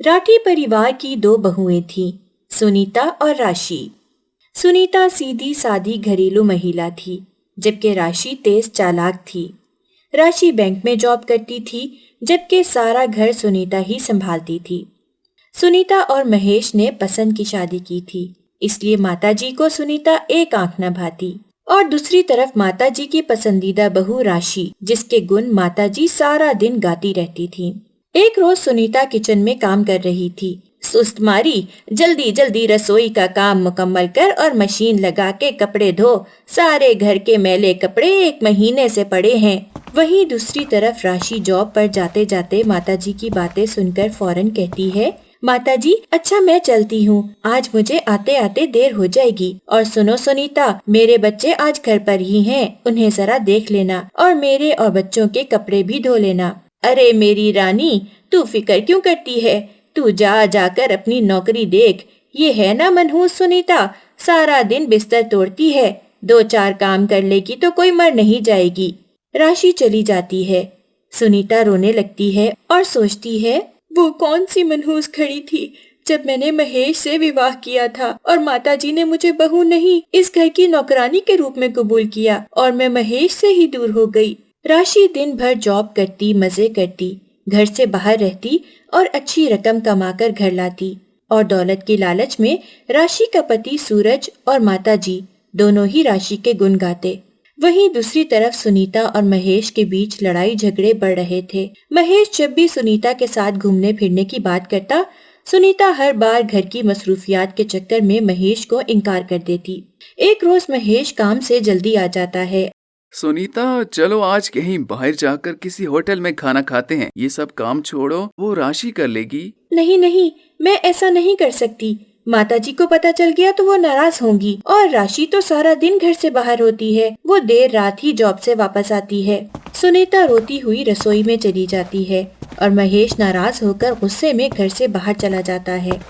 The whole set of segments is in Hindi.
राठी परिवार की दो बहुएं थीं, सुनीता और राशि। सुनीता सीधी सादी घरेलू महिला थी, जबकि राशि तेज चालाक थी। राशि बैंक में जॉब करती थी, जबकि सारा घर सुनीता ही संभालती थी। सुनीता और महेश ने पसंद की शादी की थी, इसलिए माताजी को सुनीता एक आंख न भाती। और दूसरी तरफ माताजी की पसंदीदा बहू राशि, जिसके गुण माताजी सारा दिन गाती रहती थीं। एक रोज सुनीता किचन में काम कर रही थी। सुस्त मारी, जल्दी जल्दी रसोई का काम मुकम्मल कर और मशीन लगा के कपड़े धो। सारे घर के मैले कपड़े 1 महीने से पड़े हैं। वहीं दूसरी तरफ राशि जॉब पर जाते जाते माताजी की बातें सुनकर फौरन कहती है, माताजी, अच्छा मैं चलती हूँ, आज मुझे आते आते देर हो जाएगी। और सुनो सुनीता, मेरे बच्चे आज घर पर ही हैं, उन्हें जरा देख लेना और मेरे और बच्चों के कपड़े भी धो लेना। अरे मेरी रानी, तू फिक्र क्यों करती है? तू जाकर अपनी नौकरी देख। ये है ना मनहूस सुनीता, सारा दिन बिस्तर तोड़ती है, 2-4 काम कर लेगी तो कोई मर नहीं जाएगी। राशि चली जाती है। सुनीता रोने लगती है और सोचती है, वो कौन सी मनहूस खड़ी थी जब मैंने महेश से विवाह किया था और माताजी ने मुझे बहू नहीं, इस घर की नौकरानी के रूप में कबूल किया और मैं महेश से ही दूर हो गई। राशि दिन भर जॉब करती, मजे करती, घर से बाहर रहती और अच्छी रकम कमाकर घर लाती। और दौलत की लालच में राशि का पति सूरज और माताजी दोनों ही राशि के गुण गाते। वहीं दूसरी तरफ सुनीता और महेश के बीच लड़ाई झगड़े बढ़ रहे थे। महेश जब भी सुनीता के साथ घूमने फिरने की बात करता, सुनीता हर बार घर की मसरूफियात के चक्कर में महेश को इनकार कर देती। एक रोज महेश काम से जल्दी आ जाता है। सुनीता, चलो आज कहीं बाहर जाकर किसी होटल में खाना खाते हैं। ये सब काम छोड़ो, वो राशि कर लेगी। नहीं नहीं, मैं ऐसा नहीं कर सकती। माताजी को पता चल गया तो वो नाराज होंगी और राशि तो सारा दिन घर से बाहर होती है, वो देर रात ही जॉब से वापस आती है। सुनीता रोती हुई रसोई में चली जाती है और महेश नाराज होकर गुस्से में घर से बाहर चला जाता है।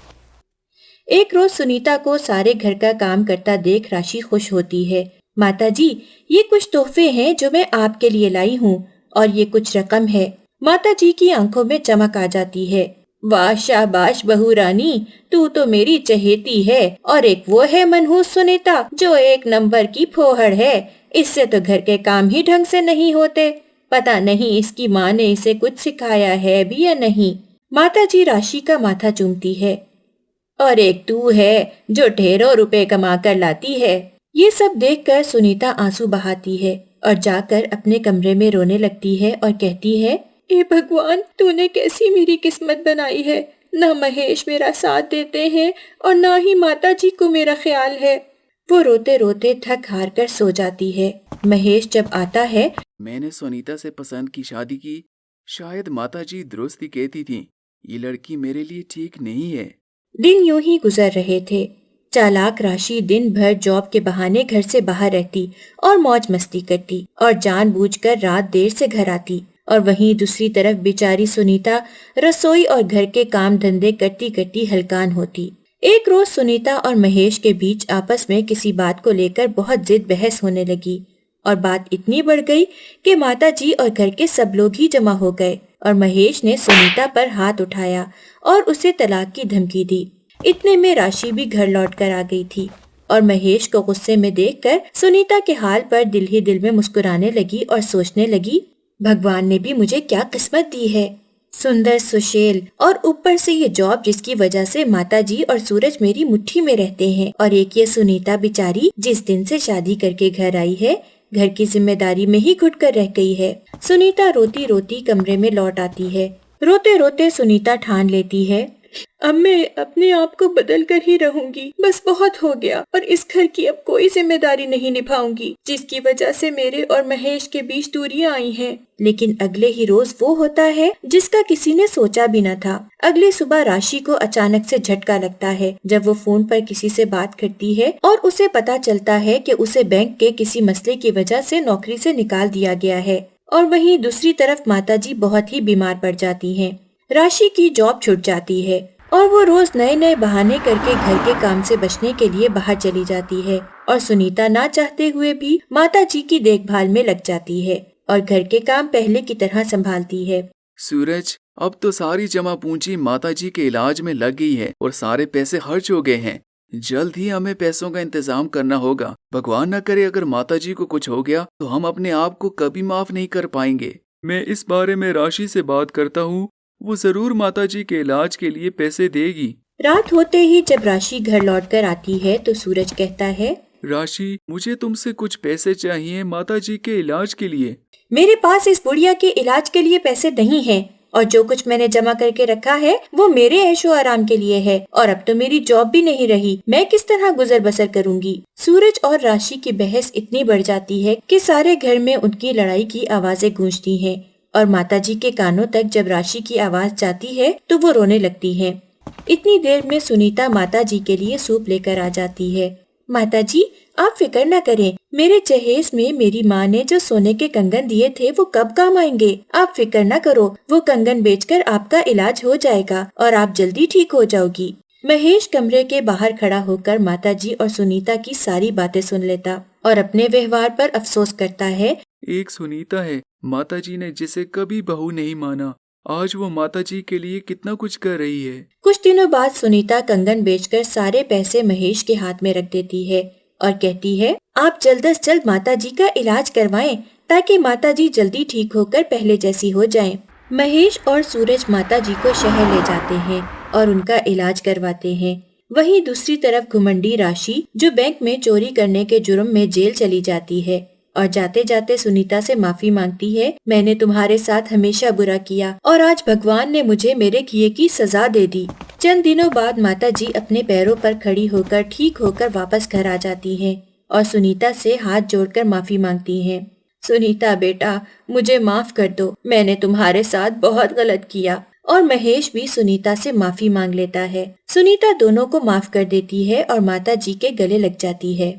एक रोज सुनीता को सारे घर का काम करता देख राशि खुश होती है। माताजी, ये कुछ तोहफे हैं जो मैं आपके लिए लाई हूँ और ये कुछ रकम है। माताजी की आंखों में चमक आ जाती है। वाह शाबाश बहू रानी, तू तो मेरी चहेती है। और एक वो है मनहूस सुनीता जो 1 नंबर की फोहड़ है। इससे तो घर के काम ही ढंग से नहीं होते। पता नहीं इसकी माँ ने इसे कुछ सिखाया है भी या नहीं। माताजी राशि का माथा चूमती है। और एक तू है जो ढेरों रुपए कमा कर लाती है। ये सब देखकर सुनीता आंसू बहाती है और जाकर अपने कमरे में रोने लगती है और कहती है, हे भगवान, तूने कैसी मेरी किस्मत बनाई है। न महेश मेरा साथ देते हैं और न ही माताजी को मेरा ख्याल है। वो रोते रोते थक हार कर सो जाती है। महेश जब आता है, मैंने सुनीता से पसंद की शादी की। शायद माताजी दुरुस्त ही कहती थी, ये लड़की मेरे लिए ठीक नहीं है। दिन यूं ही गुजर रहे थे। चालाक राशि दिन भर जॉब के बहाने घर से बाहर रहती और मौज मस्ती करती और जानबूझकर रात देर से घर आती। और वहीं दूसरी तरफ बेचारी सुनीता रसोई और घर के काम धंधे करती करती हलकान होती। एक रोज सुनीता और महेश के बीच आपस में किसी बात को लेकर बहुत जिद बहस होने लगी और बात इतनी बढ़ गई कि माताजी और घर के सब लोग ही जमा हो गए और महेश ने सुनीता पर हाथ उठाया और उसे तलाक की धमकी दी। इतने में राशि भी घर लौट कर आ गई थी और महेश को गुस्से में देखकर सुनीता के हाल पर दिल ही दिल में मुस्कुराने लगी और सोचने लगी, भगवान ने भी मुझे क्या किस्मत दी है। सुंदर, सुशील और ऊपर से ये जॉब जिसकी वजह से माताजी और सूरज मेरी मुट्ठी में रहते हैं। और एक ये सुनीता बेचारी जिस दिन से शादी करके घर आई है, घर की जिम्मेदारी में ही घुट कर रह गई है। सुनीता रोती रोती कमरे में लौट आती है। रोते रोते सुनीता ठान लेती है, अब मैं अपने आप को बदल कर ही रहूंगी। बस बहुत हो गया और इस घर की अब कोई जिम्मेदारी नहीं निभाऊंगी जिसकी वजह से मेरे और महेश के बीच दूरियां आई हैं। लेकिन अगले ही रोज वो होता है जिसका किसी ने सोचा भी न था। अगली सुबह राशि को अचानक से झटका लगता है जब वो फोन पर किसी से बात करती है और उसे पता चलता है कि उसे बैंक के किसी मसले की वजह से नौकरी से निकाल दिया गया है। और वहीं दूसरी तरफ माताजी बहुत ही बीमार पड़ जाती हैं। राशि की जॉब छूट जाती है और वो रोज नए नए बहाने करके घर के काम से बचने के लिए बाहर चली जाती है। और सुनीता ना चाहते हुए भी माताजी की देखभाल में लग जाती है और घर के काम पहले की तरह संभालती है। सूरज, अब तो सारी जमा पूंजी माताजी के इलाज में लग गई है और सारे पैसे खर्च हो गए हैं। जल्द ही हमें पैसों का इंतजाम करना होगा। भगवान न करे अगर माताजी को कुछ हो गया तो हम अपने आप को कभी माफ नहीं कर पाएंगे। मैं इस बारे में राशि से बात करता हूँ, वो जरूर माताजी के इलाज के लिए पैसे देगी। रात होते ही जब राशि घर लौटकर आती है तो सूरज कहता है, राशि, मुझे तुमसे कुछ पैसे चाहिए माताजी के इलाज के लिए। मेरे पास इस बुढ़िया के इलाज के लिए पैसे नहीं हैं और जो कुछ मैंने जमा करके रखा है वो मेरे ऐशो आराम के लिए है और अब तो मेरी जॉब भी नहीं रही, मैं किस तरह गुजर बसर करूंगी। सूरज और राशि की बहस इतनी बढ़ जाती है कि सारे घर में उनकी लड़ाई की आवाजें गूंजती हैं और माताजी के कानों तक जब राशि की आवाज जाती है तो वो रोने लगती है। इतनी देर में सुनीता माताजी के लिए सूप लेकर आ जाती है। माताजी, आप फिक्र न करें, मेरे जहेज में मेरी माँ ने जो सोने के कंगन दिए थे वो कब काम आएंगे। आप फिक्र न करो, वो कंगन बेचकर आपका इलाज हो जाएगा और आप जल्दी ठीक हो जाओगी। महेश कमरे के बाहर खड़ा होकर माताजी और सुनीता की सारी बातें सुन लेता और अपने व्यवहार पर अफसोस करता है। एक सुनीता है, माताजी ने जिसे कभी बहू नहीं माना, आज वो माताजी के लिए कितना कुछ कर रही है। कुछ दिनों बाद सुनीता कंगन बेचकर सारे पैसे महेश के हाथ में रख देती है और कहती है, आप जल्द से जल्द माताजी का इलाज करवाएं ताकि माताजी जल्दी ठीक होकर पहले जैसी हो जाएं। महेश और सूरज माताजी को शहर ले जाते हैं और उनका इलाज करवाते हैं। वहीं दूसरी तरफ घुमंडी राशि, जो बैंक में चोरी करने के जुर्म में जेल चली जाती है और जाते जाते सुनीता से माफी मांगती है। मैंने तुम्हारे साथ हमेशा बुरा किया और आज भगवान ने मुझे मेरे किए की सजा दे दी। चंद दिनों बाद माताजी अपने पैरों पर खड़ी होकर ठीक होकर वापस घर आ जाती हैं और सुनीता से हाथ जोड़कर माफी मांगती हैं। सुनीता बेटा, मुझे माफ कर दो, मैंने तुम्हारे साथ बहुत गलत किया। और महेश भी सुनीता से माफी मांग लेता है। सुनीता दोनों को माफ कर देती है और माताजी के गले लग जाती है।